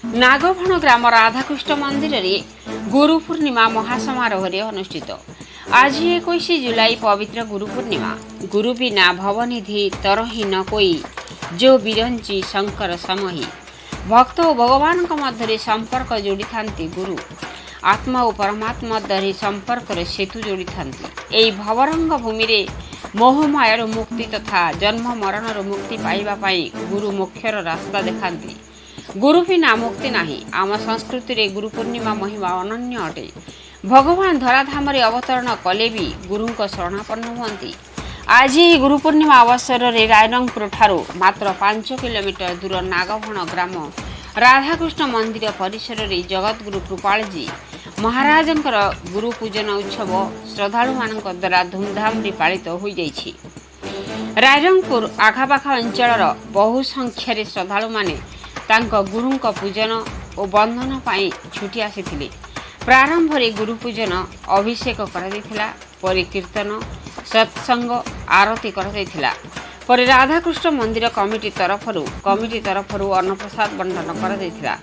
नागभण ग्राम राधाकृष्ण मंदिर रे गुरु पूर्णिमा महासमारोह अनुष्ठित। आज 21 जुलाई पवित्र गुरु पूर्णिमा। गुरु बिना भवनिधि तरही न कोई, जो बिरंची शंकर समही। भक्त और भगवान मध्य संपर्क जोड़ी थांती गुरु। आत्मा और परमात्मा मध्य संपर्क सेतु जोड़ी थांती। एई भवरंग भूमि रे मोहमायर मुक्ति तथा जन्म मरण मुक्ति पाइबा पाई गुरु मोक्षर रास्ता देखाती। गुरु बिना मुक्ति नाही। आम संस्कृति रे गुरु पूर्णिमा महिमा अनन्य अटे। भगवान धराधाम रे अवतरण कले भी गुरु शरणापन्न हुअंती। आज गुरु पूर्णिमा अवसर रे रायरंगपुर ठारू मात्र 5 किलोमीटर दूर नागभण ग्राम राधाकृष्ण मंदिर परिसर रे जगतगुरु कृपालजी महाराजंकर गुरु पूजन उत्सव श्रद्धालु मानक द्वारा धूमधाम रे पालित होई जाइछि। रायरंगपुर आखापाखा अंचल बहु संख्यार श्रद्धालु माने तांको गुरुंक पूजन और बंधन पाई छुटी आसीथिले। प्रारंभ रे गुरु पूजन अभिषेक करा दैथिला, परे कीर्तन सत्संग आरती करा दैथिला। पर राधाकृष्ण मंदिर कमिटी तरफरु अन्नप्रसाद बंटन करा दैथिला।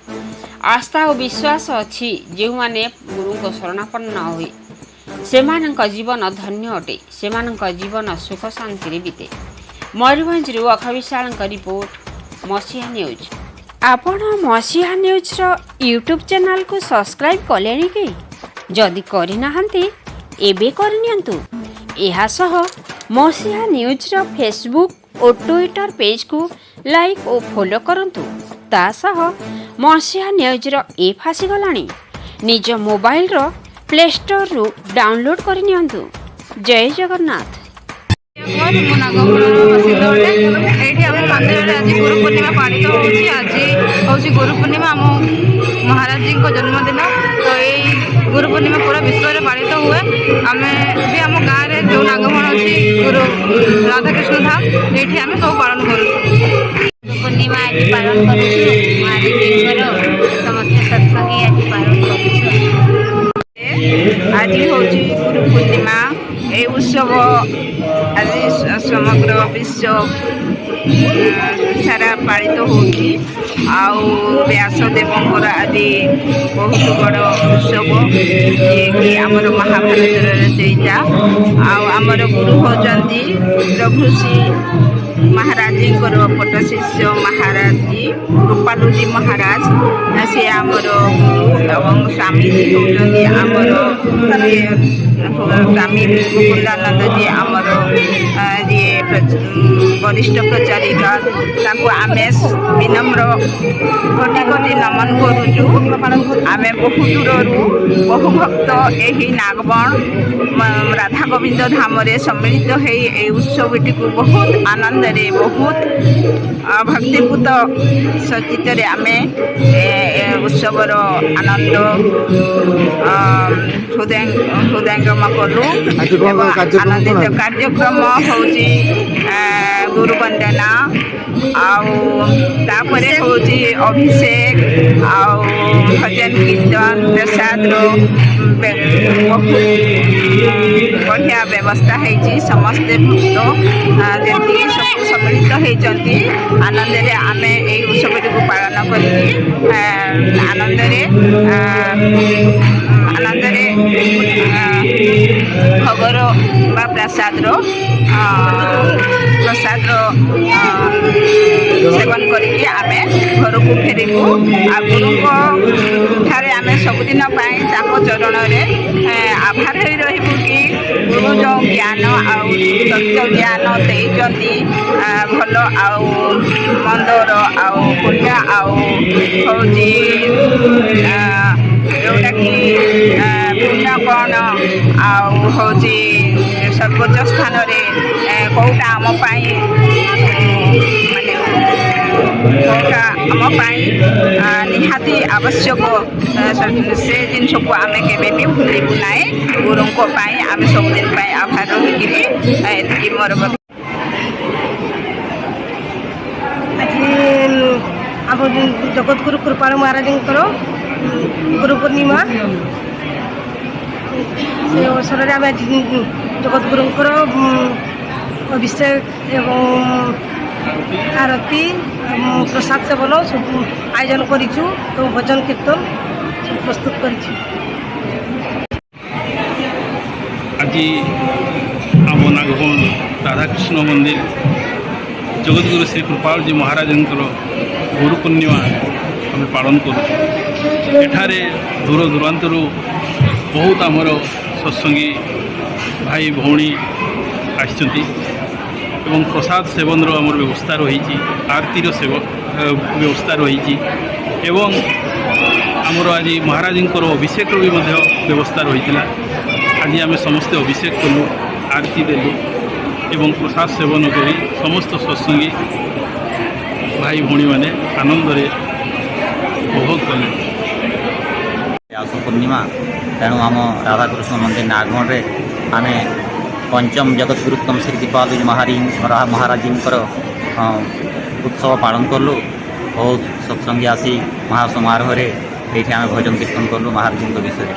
आस्था और विश्वास अछि जे माने गुरुंक शरणापन्न होई सेमानक जीवन धन्य अटे। सेमानक जीवन सुख शांति रे बीते। मयूरभंज रु अखविशालक रिपोर्ट मसीहा न्यूज। आपण मसीहा न्यूज रो यूट्यूब चैनल को सब्सक्राइब कलेनी कि? जदि करि नाहंती एबे करनियंतु। एहा सह मसीहा न्यूज रो फेसबुक और ट्विटर पेज को लाइक और फॉलो करंतु। ता सह मसीहा न्यूज रो ऐप आसी गलानी। निज मोबाइल रो प्ले स्टोर रु डाउनलोड करनियंतु। जय जगन्नाथ। आज गुरु पूर्णिमा पालित होची। आज हूँ गुरु पूर्णिमा आम महाराज जी को जन्मदिन। तो ये गुरु पूर्णिमा पूरा विश्व में पालित हुए। आम भी आम गाँव में जो नागभण अच्छी गुरु राधाकृष्ण धाम ये आम सब पालन कर गुरु पूर्णिमा आज पालन कर समस्त सत्संगी आज पालन कर। आज हूँ गुरु पूर्णिमा ये उत्सव आज समग्र विश्व सारा पालित होगी। व्यासदेवंर आज बहुत बड़ उत्सव जी आमर महाभारत रचयिता आमर गुरु होती प्रभृषि महाराज पट शिष्य महाराज जी कृपालु जी महाराज से आमर गुरु एवं स्वामी जी होती आमर स्वामी मुकुंदानंद जी आमर जी वरिष्ठ प्रचारिका आम विनम्र कोटि कोटि नमन करुचु। आम बहु दूर बहु भक्त यही नागबण राधा गोविंद धाम सम्मिलित हो उत्सवटी को बहुत आनंद रे बहुत भक्तिपूत सचित आम उत्सवर आनंद हृदयंगम कलु। आनंदित कार्यक्रम हूँ गुरु वंदना आपर हूँ अभिषेक भजन कीर्तन प्रसाद बहुत बढ़िया व्यवस्था है। समस्ते भक्त जमी सब सम्मिलित होती आनंद आम यही उत्सव को पालन कर भगर बा प्रसाद सेवन करके आम घर को फेरबू। आ गुरु ठारे आम सबुदिन चरण में आभार हो रही कि गुरु जो ज्ञान सत्य ज्ञान देती भल मंदर पुण्य हूँ जोटा कि पुण्य कौन हूँ सर्वोच्च स्थान कौटा आम माने कौटा आम निहाती आवश्यक से जिन को आम के भूलू ना। गुरु आम सबुदिन आभार होगी मोर आज आम जगतगुरु कृपाल महाराज गुरु पूर्णिमा से अवसर में आम जगतगुरुंर अभिषेक एवं ଆରତୀ ପ୍ରସାଦ ସେବନ ସବୁ ଆୟୋଜନ କରିଛୁ ଏବଂ ଭଜନ କୀର୍ତ୍ତନ ସବୁ ପ୍ରସ୍ତୁତ କରିଛୁ। আজি ଆମ ନାଗଭବନ ରାଧାକୃଷ୍ଣ ମନ୍ଦିର ଜଗତଗୁରୁ ଶ୍ରୀ କୃପାଳଜୀ ମହାରାଜଙ୍କର ଗୁରୁ ପୂର୍ଣ୍ଣିମା ଆମେ ପାଳନ କରୁଛୁ। ଏଠାରେ ଦୂର ଦୂରାନ୍ତରୁ ବହୁତ ଆମର ସତ୍ସଙ୍ଗୀ ଭାଇ ଭଉଣୀ ଆସିଛନ୍ତି ଏବଂ ପ୍ରସାଦ ସେବନର ଆମର ବ୍ୟବସ୍ଥା ରହିଛି, ଆରତୀର ବ୍ୟବସ୍ଥା ରହିଛି ଏବଂ ଆମର ଆଜି ମହାରାଜଙ୍କର ଅଭିଷେକର ବି ମଧ୍ୟ ବ୍ୟବସ୍ଥା ରହିଥିଲା। ଆଜି ଆମେ ସମସ୍ତେ ଅଭିଷେକ କଲୁ, ଆରତୀ ଦେଲୁ ଏବଂ ପ୍ରସାଦ ସେବନ କରି ସମସ୍ତ ସତ୍ସଙ୍ଗୀ ଭାଇ ଭଉଣୀମାନେ ଆନନ୍ଦରେ ଉପଭୋଗ କଲେ। व्यास पूर्णिमा तेणु आम राधाकृष्ण मंदिर नागमणे आम पंचम जगतगुरुत्तम श्री कृपालजी महाराज उत्सव पालन कलु। बहुत सत्संगी आसी महासमारोह ये आम भजन कीर्तन कलु महाराज विषय।